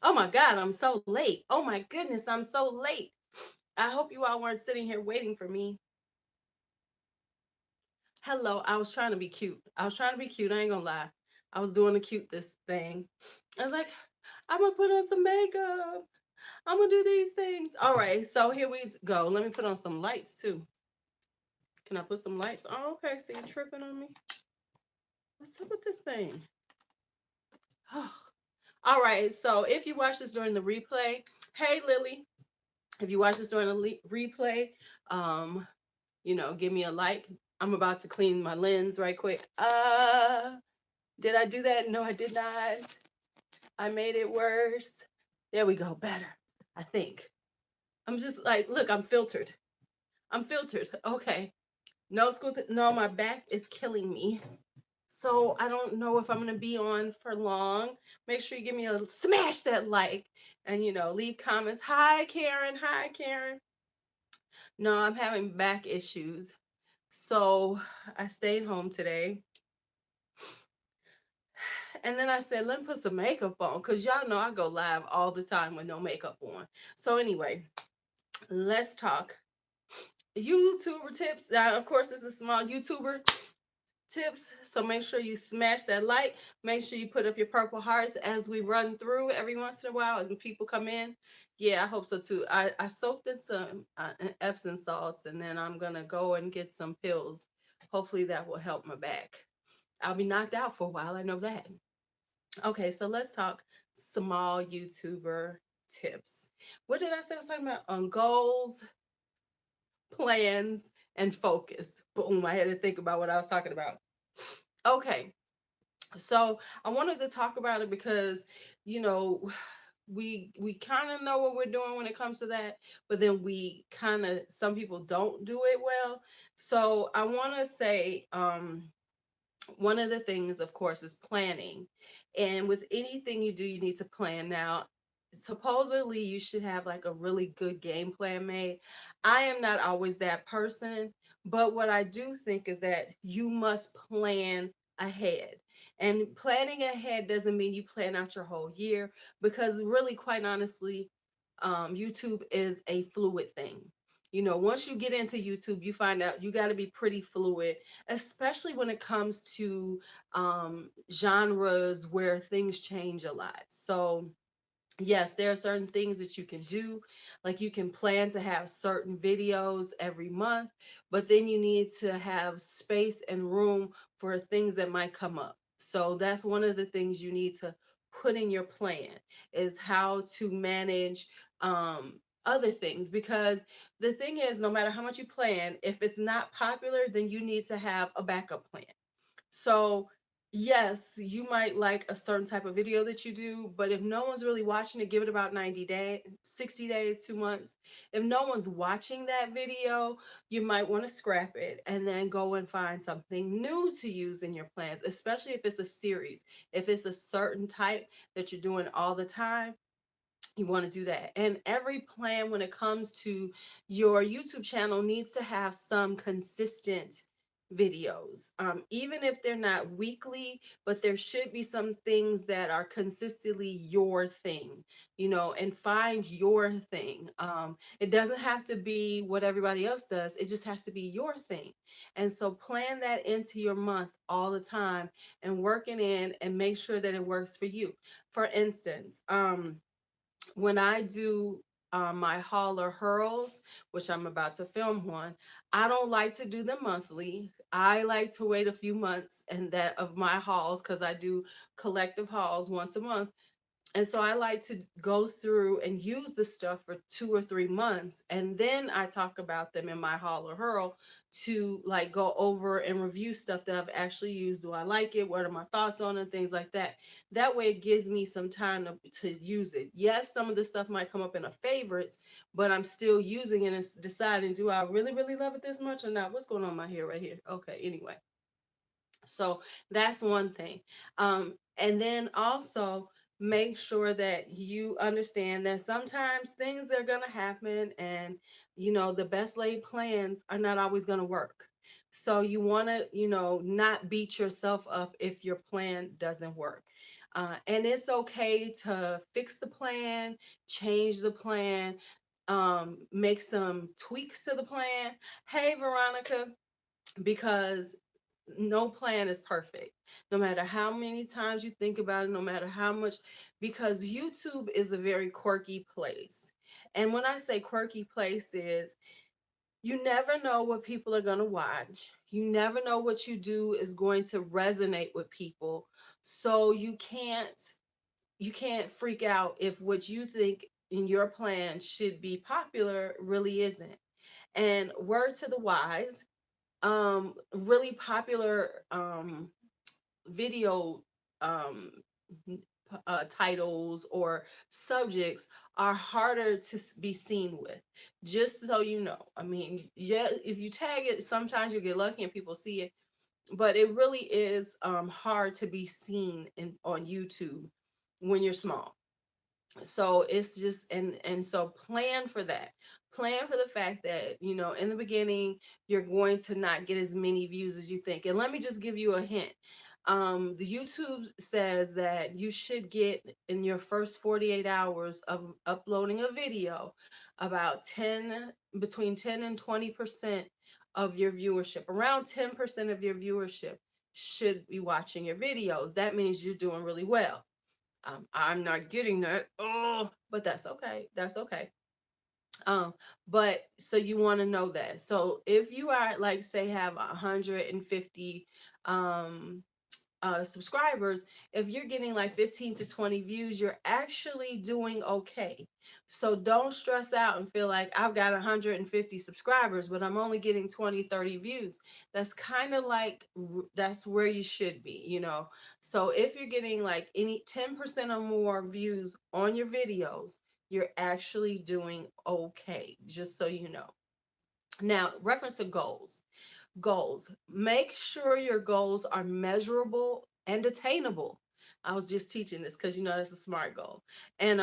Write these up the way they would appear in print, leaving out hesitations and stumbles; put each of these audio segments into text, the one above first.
Oh my God, I'm so late. Oh my goodness, I'm so late. I hope you all weren't sitting here waiting for me. Hello, I was trying to be cute. I was trying to be cute. I ain't gonna lie. I was doing the cute this thing. I was like, I'm gonna put on some makeup. I'm gonna do these things. All right, so here we go. Let me put on some lights too. Can I put some lights? Oh, okay. So you're tripping on me. What's up with this thing? All right. So if you watch this during the replay, hey Lily, if you watch this during the replay, um, give me a like. I'm about to clean my lens right quick. Did I do that? No, I did not. I made it worse. There we go. Better, I think. I'm just like, look, I'm filtered. I'm filtered. Okay. No school. No, my back is killing me. So I don't know if I'm gonna be on for long. Make sure you give me a smash that like and leave comments. Hi Karen. Hi Karen. No, I'm having back issues. So I stayed home today. And then I said, let me put some makeup on because y'all know I go live all the time with no makeup on. So anyway, let's talk YouTuber tips. Now, of course, this is a small YouTuber tips. So make sure you smash that like. Make sure you put up your purple hearts as we run through every once in a while as people come in. Yeah, I hope so too. I soaked in some Epsom salts and then I'm going to go and get some pills. Hopefully that will help my back. I'll be knocked out for a while. I know that. Okay, so let's talk small YouTuber tips. What did I say I was talking about? Goals, plans, and focus. Boom, I had to think about what I was talking about. Okay, so I wanted to talk about it because, you know, we kind of know what we're doing when it comes to that, but then we kind of some people don't do it well. So I want to say one of the things, of course, is planning. And with anything you do, you need to plan. Now, supposedly, you should have like a really good game plan made. I am not always that person, but what I do think is that you must plan ahead. And planning ahead doesn't mean you plan out your whole year, because really, quite honestly, YouTube is a fluid thing. Once you get into YouTube, you find out you got to be pretty fluid, especially when it comes to genres where things change a lot. So, yes, there are certain things that you can do. Like you can plan to have certain videos every month, but then you need to have space and room for things that might come up. So, that's one of the things you need to put in your plan is how to manage other things, because the thing is, no matter how much you plan, if it's not popular, then you need to have a backup plan. So, yes, you might like a certain type of video that you do, but if no one's really watching it, give it about 90 days, 60 days, 2 months. If no one's watching that video, you might want to scrap it and then go and find something new to use in your plans, especially if it's a series. If it's a certain type that you're doing all the time, you want to do that. And every plan when it comes to your YouTube channel needs to have some consistent videos, even if they're not weekly, but there should be some things that are consistently your thing, and find your thing. It doesn't have to be what everybody else does, it just has to be your thing. And so plan that into your month all the time and work it in and make sure that it works for you. For instance, when I do my haul or hurls, which I'm about to film one, I don't like to do them monthly. I like to wait a few months and that of my hauls, because I do collective hauls once a month. And so I like to go through and use the stuff for 2 or 3 months. And then I talk about them in my haul or hurl to like go over and review stuff that I've actually used. Do I like it? What are my thoughts on it? Things like that. That way it gives me some time to use it. Yes, some of the stuff might come up in a favorites, but I'm still using it and deciding, do I really, really love it this much or not? What's going on my hair right here? Okay, anyway. So that's one thing. And then also make sure that you understand that sometimes things are going to happen, and, the best laid plans are not always going to work. So you want to, not beat yourself up if your plan doesn't work. And it's okay to fix the plan, change the plan, make some tweaks to the plan. Hey, Veronica, because no plan is perfect. No matter how many times you think about it, no matter how much, because YouTube is a very quirky place. And when I say quirky place is, you never know what people are going to watch. You never know what you do is going to resonate with people. So you can't freak out if what you think in your plan should be popular really isn't. And word to the wise, really popular video um, titles or subjects are harder to be seen with. Just so you know, I mean, yeah, if you tag it, sometimes you get lucky and people see it, but it really is hard to be seen on YouTube when you're small. So it's just, and so plan for that. Plan for the fact that, in the beginning you're going to not get as many views as you think. And let me just give you a hint. The YouTube says that you should get, in your first 48 hours of uploading a video, about 10 between 10 and 20% of your viewership. Around 10% of your viewership should be watching your videos. That means you're doing really well. I'm not getting that. Oh, but that's okay. That's okay. Um, but so you want to know that. So if you are, like, say, have 150 um subscribers, if you're getting like 15 to 20 views, you're actually doing okay. So don't stress out and feel like I've got 150 subscribers, but I'm only getting 20, 30 views. That's kind of like, that's where you should be. So if you're getting like any 10% or more views on your videos, you're actually doing okay, just so you know. Now, reference to goals. Make sure your goals are measurable and attainable. I was just teaching this because that's a SMART goal. And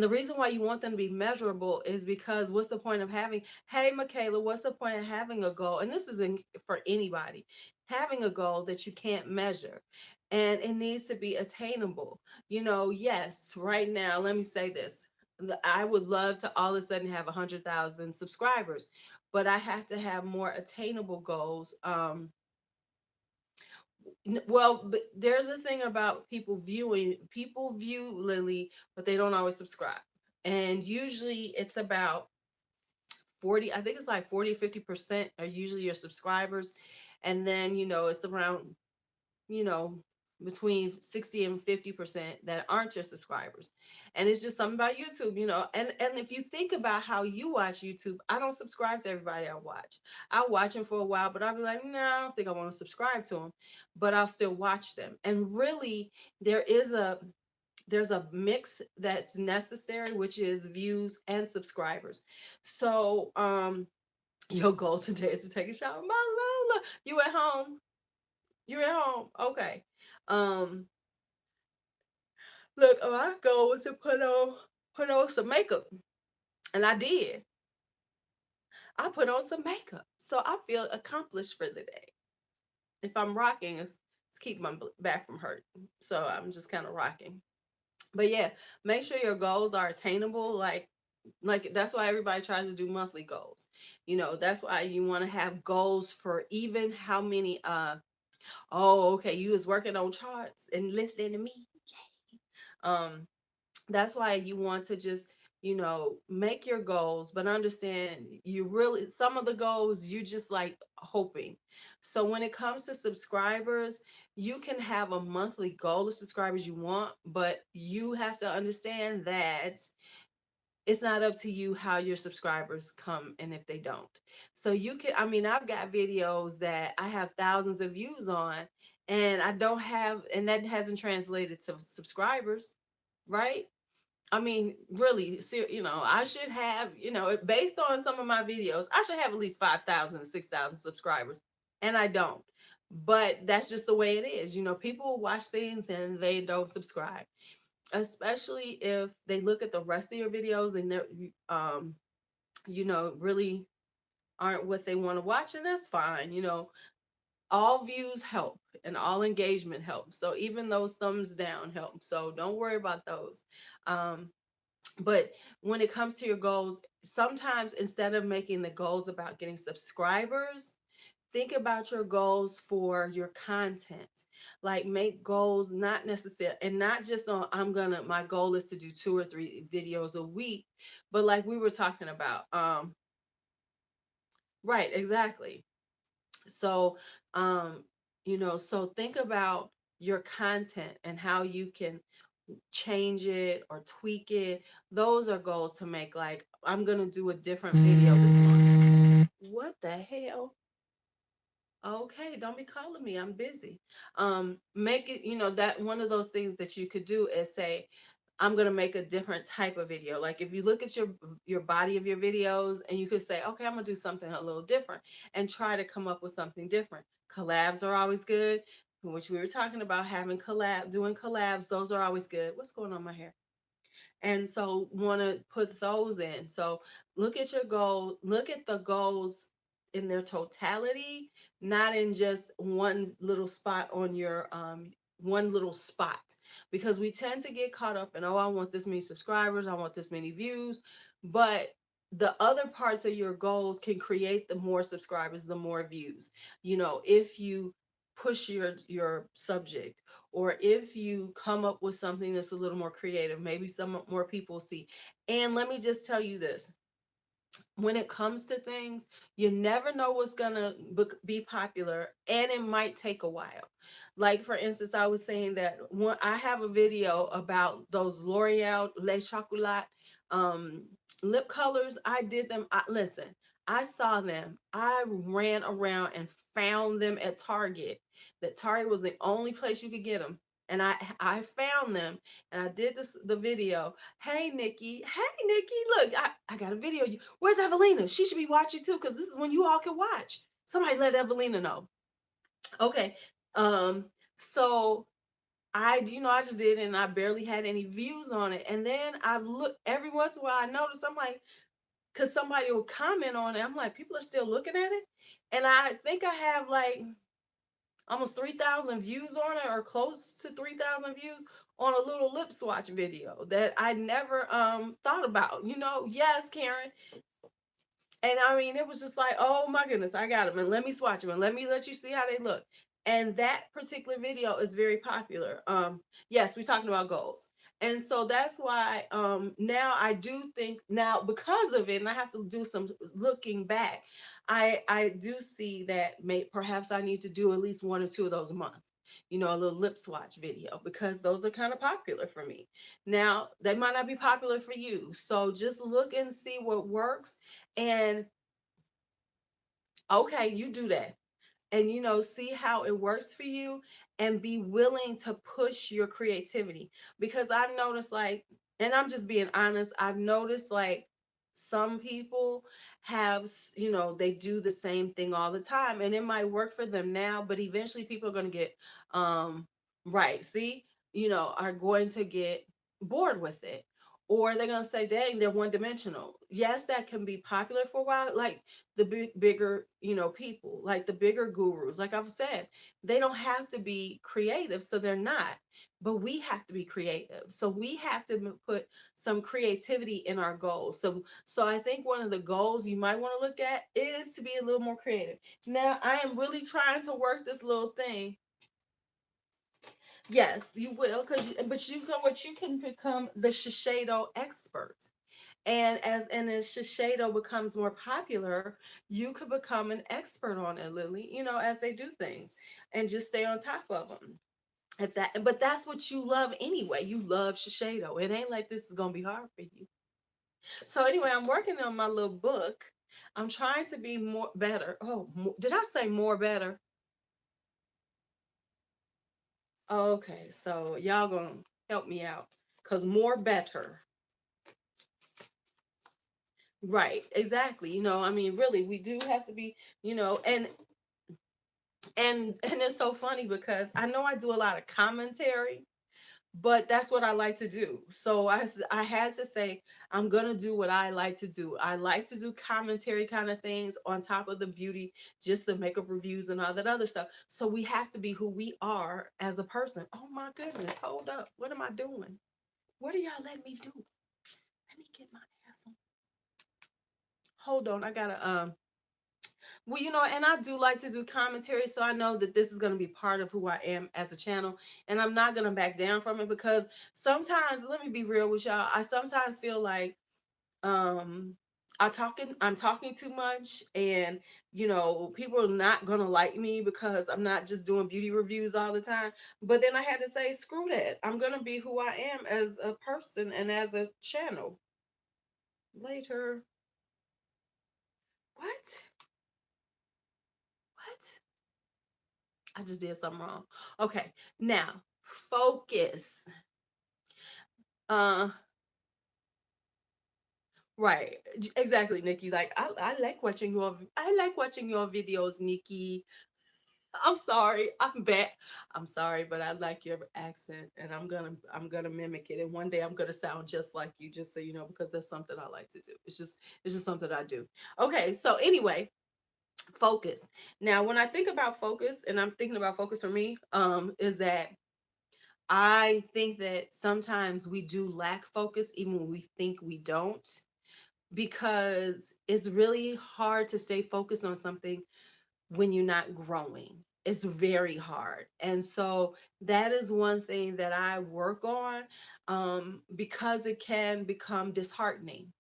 the reason why you want them to be measurable is because what's the point of having, hey Michaela, what's the point of having a goal? And this isn't for anybody. Having a goal that you can't measure, and it needs to be attainable. Yes, right now, let me say this. I would love to all of a sudden have 100,000 subscribers, but I have to have more attainable goals. Well, but there's a thing about people view Lily, but they don't always subscribe. And usually it's about 40, I think it's like 40 or 50% are usually your subscribers. And then, it's around, you know, between 60 and 50% that aren't your subscribers. And it's just something about YouTube. And if you think about how you watch YouTube, I don't subscribe to everybody I watch. I'll watch them for a while, but I'll be like, no, I don't think I want to subscribe to them, but I'll still watch them. And really, there is a there's a mix that's necessary, which is views and subscribers. So your goal today is to take a shower. My Lola, you at home? You're at home. Okay. Um, Look, my goal was to put on some makeup, and I did. I put on some makeup, so I feel accomplished for the day. If I'm rocking, it's keep my back from hurting, so I'm just kind of rocking. But yeah, make sure your goals are attainable. Like that's why everybody tries to do monthly goals. That's why you want to have goals for even how many. Oh, okay, you was working on charts and listening to me. Um, that's why you want to just make your goals, but understand, you really, some of the goals you just like hoping. So when it comes to subscribers, you can have a monthly goal of subscribers you want, but you have to understand that it's not up to you how your subscribers come and if they don't. So you can, I mean, I've got videos that I have thousands of views on, and I don't have, and that hasn't translated to subscribers, right? I mean, really, I should have, based on some of my videos, I should have at least 5,000 to 6,000 subscribers, and I don't. But that's just the way it is. People watch things and they don't subscribe, especially if they look at the rest of your videos and they're, really aren't what they want to watch, and that's fine. all views help and all engagement helps. So even those thumbs down help. So don't worry about those. Um, but when it comes to your goals, sometimes instead of making the goals about getting subscribers, think about your goals for your content. Like make goals not necessary and not just on my goal is to do 2 or 3 videos a week, but like we were talking about. Right, exactly. So, um, so think about your content and how you can change it or tweak it. Those are goals to make. Like, I'm gonna do a different video this month. What the hell? Okay, don't be calling me. I'm busy. Make it, that one of those things that you could do is say, I'm gonna make a different type of video. Like if you look at your body of your videos and you could say, okay, I'm gonna do something a little different and try to come up with something different. Collabs are always good, which we were talking about having doing collabs, those are always good. What's going on my hair? And so want to put those in. So look at your goal, look at the goals in their totality, not in just one little spot on your one little spot, because we tend to get caught up in, oh, I want this many subscribers, I want this many views, but the other parts of your goals can create the more subscribers, the more views. If you push your subject, or if you come up with something that's a little more creative, maybe some more people see. And let me just tell you this, when it comes to things, you never know what's gonna be popular, and it might take a while. Like for instance, I was saying that when I have a video about those L'Oreal Les Chocolat um, lip colors, I did them. Listen, I saw them. I ran around and found them at Target. That Target was the only place you could get them. And I found them and I did the video. Hey Nikki, look, I got a video. Where's Evelina? She should be watching too, because this is when you all can watch. Somebody let Evelina know. Okay. Um, so I just did it and I barely had any views on it. And then I look every once in a while, I notice, I'm like, because somebody will comment on it. I'm like, people are still looking at it. And I think I have like almost 3,000 views on it, or close to 3,000 views on a little lip swatch video that I never thought about. Yes, Karen. And I mean, it was just like, oh my goodness, I got them, and let me swatch them, and let you see how they look. And that particular video is very popular. Yes, we're talking about goals. And so that's why now I do think now, because of it, and I have to do some looking back, I do see that perhaps I need to do at least 1 or 2 of those a month. A little lip swatch video, because those are kind of popular for me. Now, they might not be popular for you. So just look and see what works. And okay, you do that. And see how it works for you, and be willing to push your creativity, because I've noticed, like, and I'm just being honest, I've noticed like some people they do the same thing all the time, and it might work for them now, but eventually people are going to get um right, see, are going to get bored with it, or they're going to say, dang, they're one dimensional. Yes, that can be popular for a while, like the bigger people, like the bigger gurus, like I've said, they don't have to be creative, so they're not, but we have to be creative, so we have to put some creativity in our goals. So I think one of the goals you might want to look at is to be a little more creative. Now I am really trying to work this little thing. Yes, you will, but you can become the Shiseido expert. And as Shiseido becomes more popular, you could become an expert on it, Lily, as they do things, and just stay on top of them. But that's what you love anyway. You love Shiseido. It ain't like this is gonna be hard for you. So anyway, I'm working on my little book. I'm trying to be more better. Oh, did I say more better? Okay, so y'all gonna help me out, cause more better. Right, exactly. I mean, really, we do have to be, and it's so funny because I know I do a lot of commentary, but that's what I like to do. So I had to say, I'm going to do what I like to do. I like to do commentary kind of things on top of the beauty, just the makeup reviews and all that other stuff. So we have to be who we are as a person. Oh my goodness, hold up. What am I doing? What are y'all letting me do? Let me get my ass on. Hold on. I got to well, and I do like to do commentary, so I know that this is going to be part of who I am as a channel, and I'm not going to back down from it because sometimes, let me be real with y'all, I sometimes feel like um I'm talking too much, and people are not going to like me because I'm not just doing beauty reviews all the time. But then I had to say, screw that. I'm going to be who I am as a person and as a channel. Later. What? What? I just did something wrong. Okay, now focus. Uh, right, exactly, Nikki. Like I like watching your videos, Nikki. I'm sorry, I'm back. I'm sorry, but I like your accent, and I'm gonna mimic it. And one day I'm gonna sound just like you, just so you know, because that's something I like to do. It's just something I do. Okay, so anyway, focus. Now, when I think about focus, and I'm thinking about focus for me, is that I think that sometimes we do lack focus even when we think we don't, because it's really hard to stay focused on something when you're not growing. It's very hard. And so that is one thing that I work on, because it can become disheartening.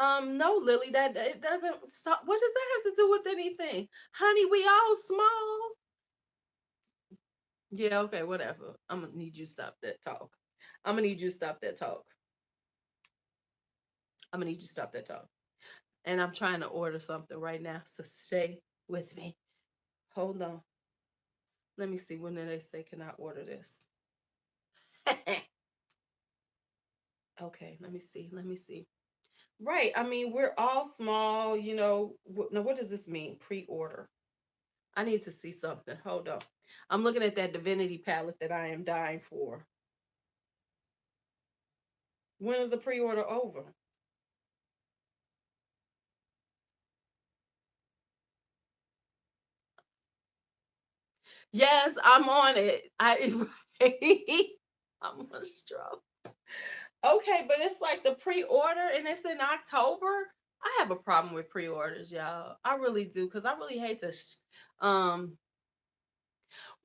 No, Lily, that it doesn't stop. What does that have to do with anything? Honey, we all small. Yeah, okay, whatever. I'm gonna need you to stop that talk. I'm gonna need you to stop that talk. I'm gonna need you to stop that talk. And I'm trying to order something right now, so stay with me. Hold on. Let me see. When did they say can I order this? Okay, let me see. Let me see. Right. I mean, we're all small, Now, what does this mean? Pre-order. I need to see something. Hold on. I'm looking at that Divinity palette that I am dying for. When is the pre-order over? Yes, I'm on it. I'm a stroke. Okay, but it's like the pre-order and it's in October. I have a problem with pre-orders, y'all. I really do, because I really hate to um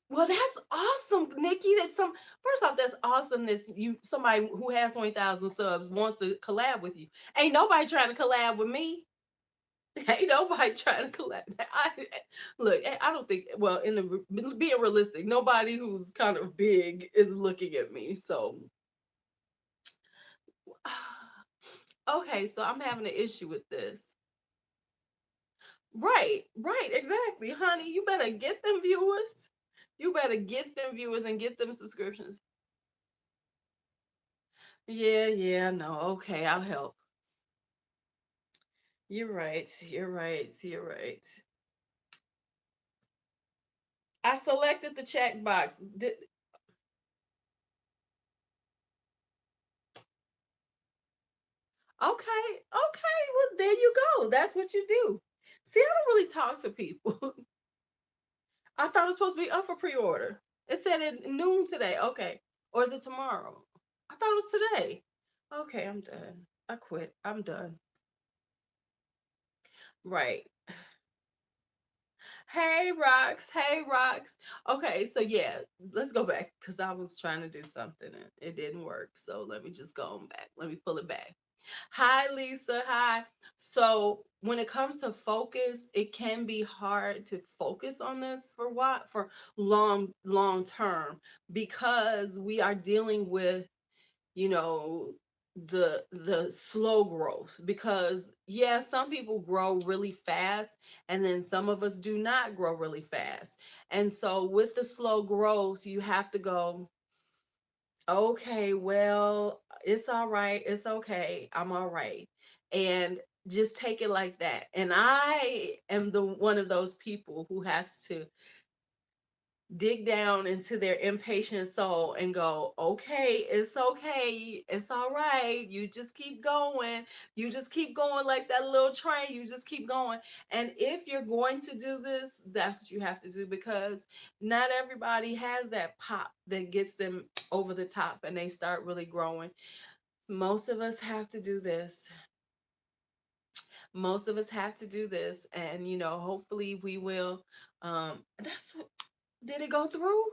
well, that's awesome, Nikki. That some First off, that's awesome that somebody who has 20,000 subs wants to collab with you. Ain't nobody trying to collab with me. Ain't nobody trying to collab. Look, I don't think. Well, being realistic, nobody who's kind of big is looking at me. So, okay, so I'm having an issue with this. Right, right, exactly, honey. You better get them viewers. You better get them viewers and get them subscriptions. Yeah, yeah, no. Okay, I'll help. You're right. You're right. You're right. I selected the checkbox. Okay, okay. Well, there you go. That's what you do. See, I don't really talk to people. I thought it was supposed to be up for pre-order. It said at noon today. Okay. Or is it tomorrow? I thought it was today. Okay, I'm done. I quit. I'm done. Right. Hey, Rocks. Hey, Rocks. Okay, so yeah, let's go back because I was trying to do something and it didn't work. So let me just go on back. Let me pull it back. Hi, Lisa. Hi. So when it comes to focus, it can be hard to focus on this for long term, because we are dealing with you know the slow growth, because yeah, some people grow really fast and then some of us do not grow really fast. And so with the slow growth, you have to go, okay, well, it's all right, it's okay, I'm all right, and just take it like that. And I am the one of those people who has to dig down into their impatient soul and go, okay, it's okay, it's all right. You just keep going. You just keep going like that little train. You just keep going. And if you're going to do this, that's what you have to do, because not everybody has that pop that gets them over the top and they start really growing. Most of us have to do this. Most of us have to do this. And, hopefully we will. That's what, did it go through?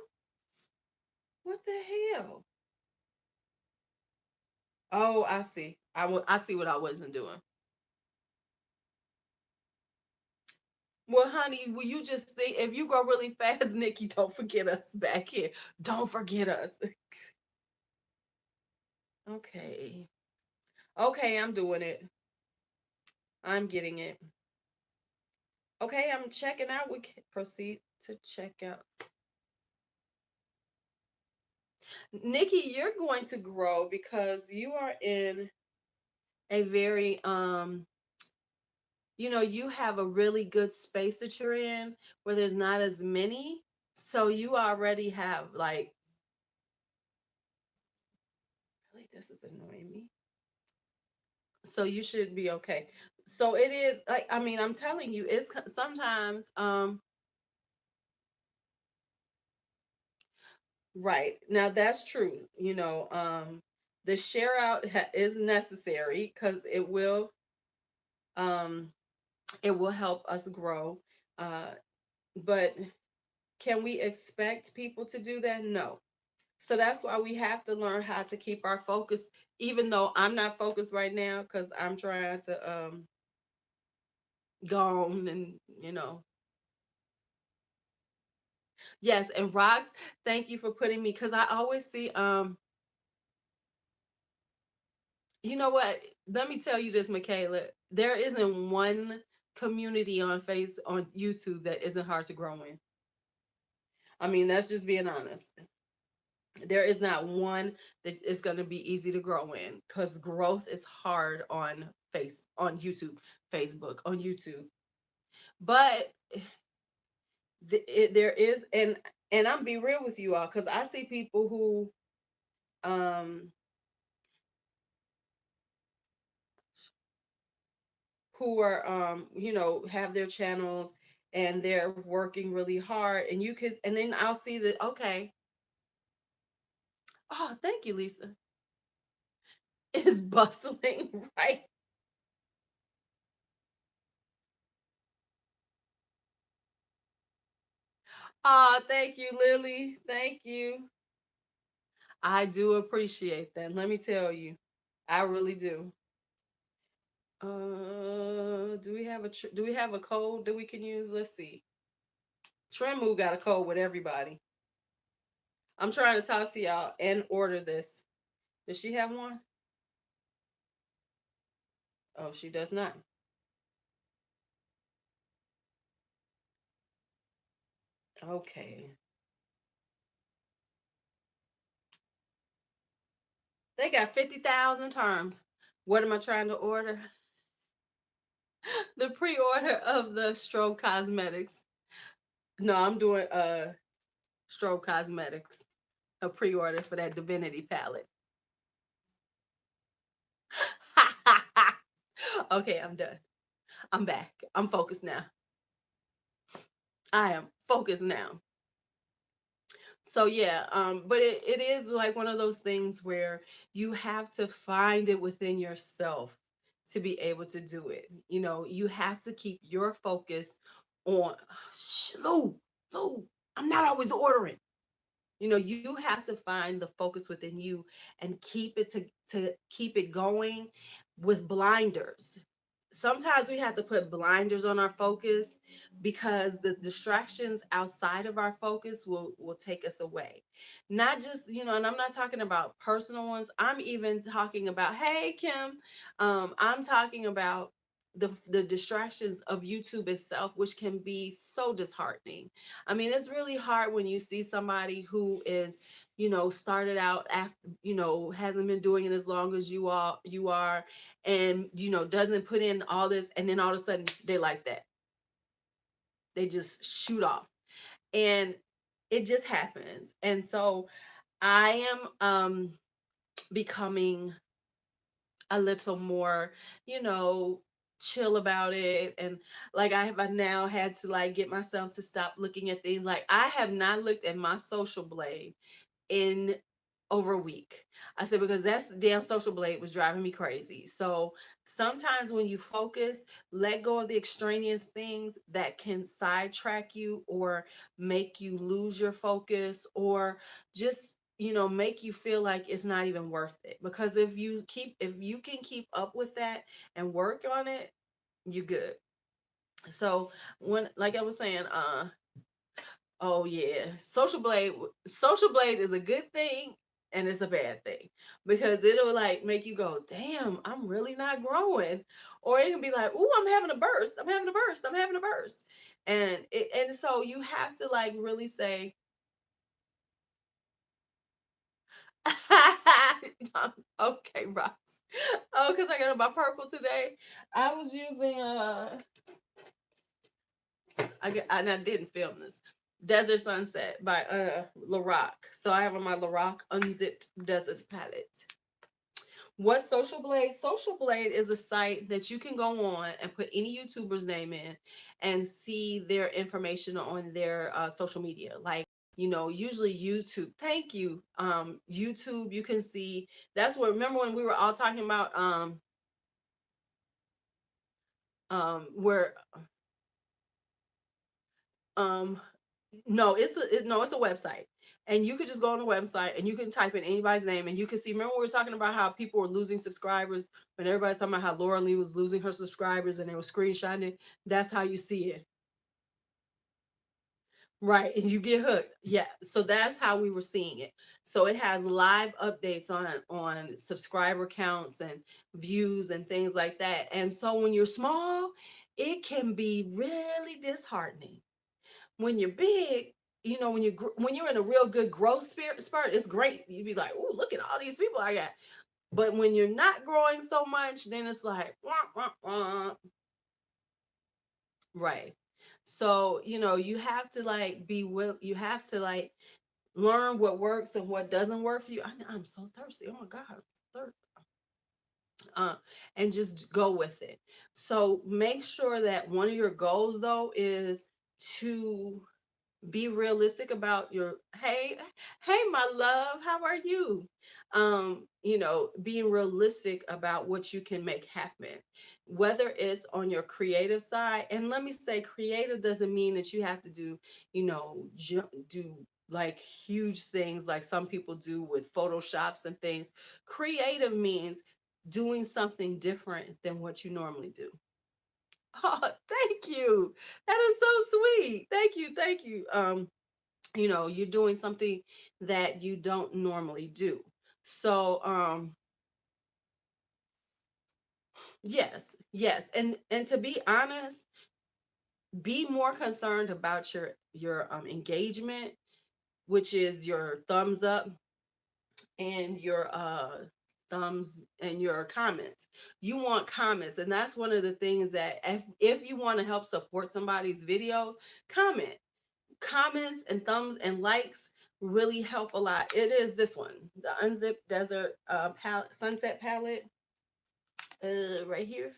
What the hell? Oh, I see. I see what I wasn't doing. Well, honey, will you just think, if you go really fast, Nikki, don't forget us back here. Don't forget us. Okay. Okay, I'm doing it. I'm getting it. Okay, I'm checking out. We can proceed to check out. Nikki, you're going to grow because you are in a very you have a really good space that you're in where there's not as many. So you already have like, really, this is annoying me. So you should be okay. So it is like, I mean, I'm telling you, it's sometimes right. Now that's true. The share out is necessary because um it will help us grow. Uh but can we expect people to do that? No. So that's why we have to learn how to keep our focus, even though I'm not focused right now because I'm trying to go on and yes, and rocks, thank you for putting me, because I always see you know what? Let me tell you this, Michaela. There isn't one community on YouTube that isn't hard to grow in. I mean, that's just being honest. There is not one that is going to be easy to grow in, because growth is hard on YouTube, Facebook, on YouTube. But there is, and I'm be real with you all, because I see people um who are have their channels and they're working really hard, and you could, and then I'll see that, okay, oh, thank you, Lisa, is bustling. Right. Ah, thank you, Lily, thank you. I do appreciate that, let me tell you, I really do. Do we have a code that we can use? Let's see. Tremu got a code with everybody. I'm trying to talk to y'all and order this. Does she have one? Oh, she does not. Okay. They got 50,000 terms. What am I trying to order? The pre-order of the Strobe Cosmetics. No, I'm doing Strobe Cosmetics. A pre-order for that Divinity palette. Okay, I'm done. I'm back. I'm focused now. I am focused now. So yeah, but it is like one of those things where you have to find it within yourself to be able to do it. You have to keep your focus on Lou, Lou, I'm not always ordering. You have to find the focus within you and keep it to keep it going with blinders. Sometimes we have to put blinders on our focus because the distractions outside of our focus will take us away. Not just, and I'm not talking about personal ones. I'm even talking about, hey Kim, I'm talking about the distractions of YouTube itself, which can be so disheartening. I mean, it's really hard when you see somebody who is, started out after, hasn't been doing it as long as you are, and doesn't put in all this, and then all of a sudden they like that. They just shoot off. And It just happens. And so I am becoming a little more, you know, chill about it. And like I now had to like get myself to stop looking at things. Like I have not looked at my social blade in over a week. I said because that's the damn social blade was driving me crazy. So sometimes when you focus, let go of the extraneous things that can sidetrack you or make you lose your focus or just make you feel like it's not even worth it. Because if you can keep up with that and work on it, you're good. So when like I was saying, oh yeah, Social Blade is a good thing and it's a bad thing because it'll like make you go, "Damn, I'm really not growing." Or it can be like, "Ooh, I'm having a burst. I'm having a burst. I'm having a burst." And so you have to like really say okay, Ross. Oh, cuz I got my purple today. I was using and I didn't film this. Desert Sunset by LaRock. So I have on my LaRock Unzipped Desert palette. What's Social Blade? Social Blade is a site that you can go on and put any YouTuber's name in and see their information on their social media. Like, usually YouTube. Thank you. YouTube, you can see. That's what. Remember when we were all talking about where um no, it's a website. And you could just go on the website and you can type in anybody's name and you can see. Remember we were talking about how people were losing subscribers when everybody's talking about how Laura Lee was losing her subscribers and they were screenshotting it. That's how you see it. Right. And you get hooked. Yeah. So that's how we were seeing it. So it has live updates on subscriber counts and views and things like that. And so when you're small, it can be really disheartening. When you're big, when you're in a real good growth spurt, it's great. You'd be like, "Ooh, look at all these people I got." But when you're not growing so much, then it's like, wah, wah, wah. Right. So you have to like you have to like learn what works and what doesn't work for you. I'm so thirsty. Oh my god, thirst. Uh, and just go with it. So make sure that one of your goals though is to be realistic about your hey my love, how are you? Being realistic about what you can make happen, whether it's on your creative side. And let me say creative doesn't mean that you have to do do like huge things like some people do with photoshops and things. Creative means doing something different than what you normally do. Oh, thank you. That is so sweet. Thank you. Thank you. You're doing something that you don't normally do. So yes, yes. And to be honest, be more concerned about your engagement, which is your thumbs up and your thumbs and your comments. You want comments, and that's one of the things that if you want to help support somebody's videos, comment. Comments and thumbs and likes really help a lot. It is this one, the Unzipped Desert Sunset palette, right here.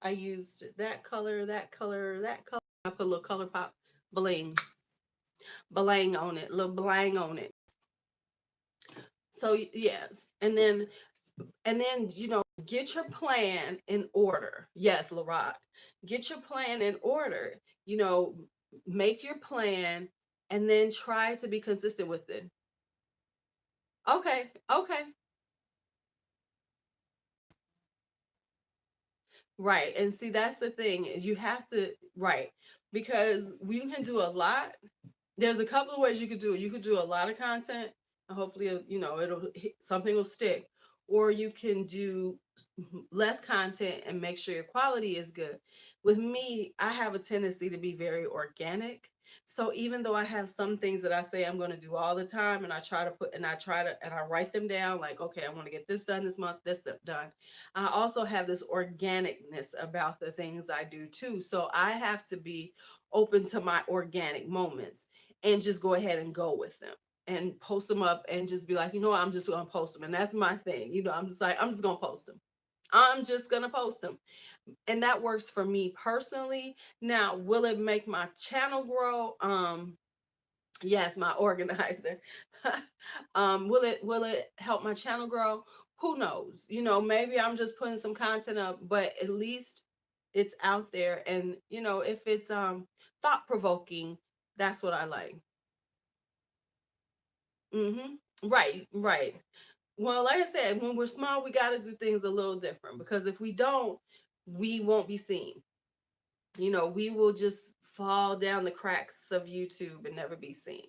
I used that color, that color, that color. I put a little color pop bling, blang on it, little blang on it. So yes, and then get your plan in order. Yes, LaRock, get your plan in order. You know, make your plan and then try to be consistent with it. Okay, okay. Right. And see, that's the thing is you have to, right, because we can do a lot. There's a couple of ways you could do it. You could do a lot of content and hopefully, something will stick. Or you can do less content and make sure your quality is good. With me, I have a tendency to be very organic. So even though I have some things that I say I'm going to do all the time, and I try to put, and I try to, and I write them down, like, okay, I want to get this done this month, this done. I also have this organicness about the things I do too. So I have to be open to my organic moments and just go ahead and go with them and post them up and just be like, you know what, I'm just going to post them. And that's my thing. I'm just like, I'm just going to post them. I'm just going to post them. And that works for me personally. Now, will it make my channel grow? Yes, my organizer. Will it help my channel grow? Who knows? Maybe I'm just putting some content up, but at least it's out there. And if it's thought provoking, that's what I like. Right, right. Well, like I said, when we're small, we got to do things a little different, because if we don't, we won't be seen. We will just fall down the cracks of YouTube and never be seen.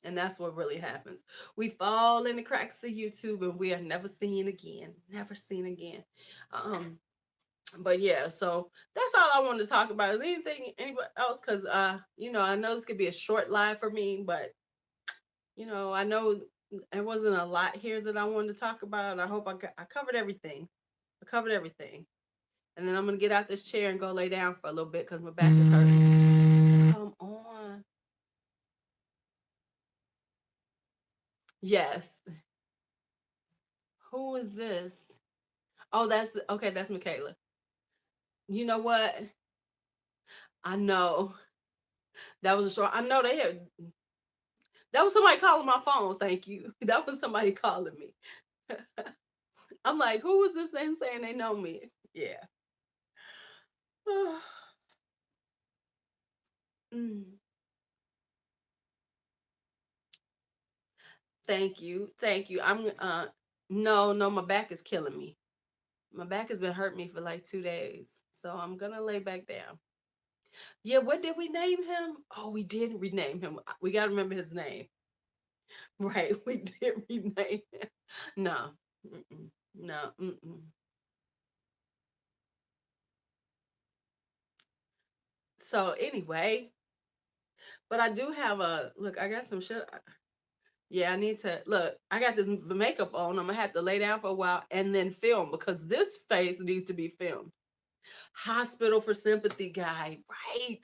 And that's what really happens. We fall in the cracks of YouTube and we are never seen again. Never seen again. But yeah, so that's all I wanted to talk about. Is anything anybody else? Because I know this could be a short live for me, but I know there wasn't a lot here that I wanted to talk about. I hope I covered everything. I covered everything. And then I'm gonna get out this chair and go lay down for a little bit because my back is hurting. Come on. Yes. Who is this? Oh, that's okay. That's Michaela. You know what? I know that was a short. I know they had. That was somebody calling my phone. Thank you. That was somebody calling me. I'm like, who is this thing saying they know me? Yeah. Mm. Thank you. Thank you. No, my back is killing me. My back has been hurting me for like 2 days. So I'm gonna lay back down. Yeah, what did we name him? Oh, we did rename him. We gotta remember his name. Right, we did rename him. No. Mm-mm. No. Mm-mm. So anyway, but I do have a look, I got some shit. Yeah, I need to look. I got this makeup on. I'm gonna have to lay down for a while and then film, because this face needs to be filmed. Hospital for Sympathy guy, right?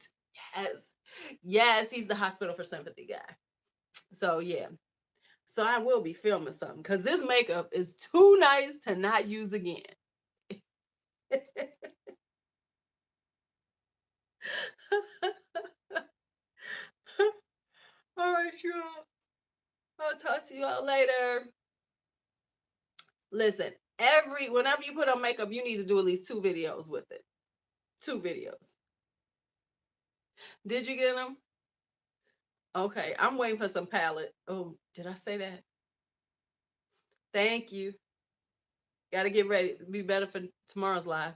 Yes. Yes, he's the Hospital for Sympathy guy. So yeah. So I will be filming something, because this makeup is too nice to not use again. All right, y'all. I'll talk to you all later. Listen, whenever you put on makeup, you need to do at least 2 videos with it. 2 videos. Did you get them? Okay, I'm waiting for some palette. Oh, did I say that? Thank you. Got to get ready. Be better for tomorrow's live.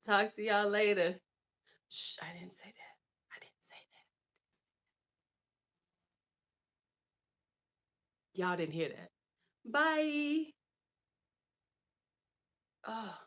Talk to y'all later. Shh, I didn't say that. I didn't say that. Y'all didn't hear that. Bye. Oh.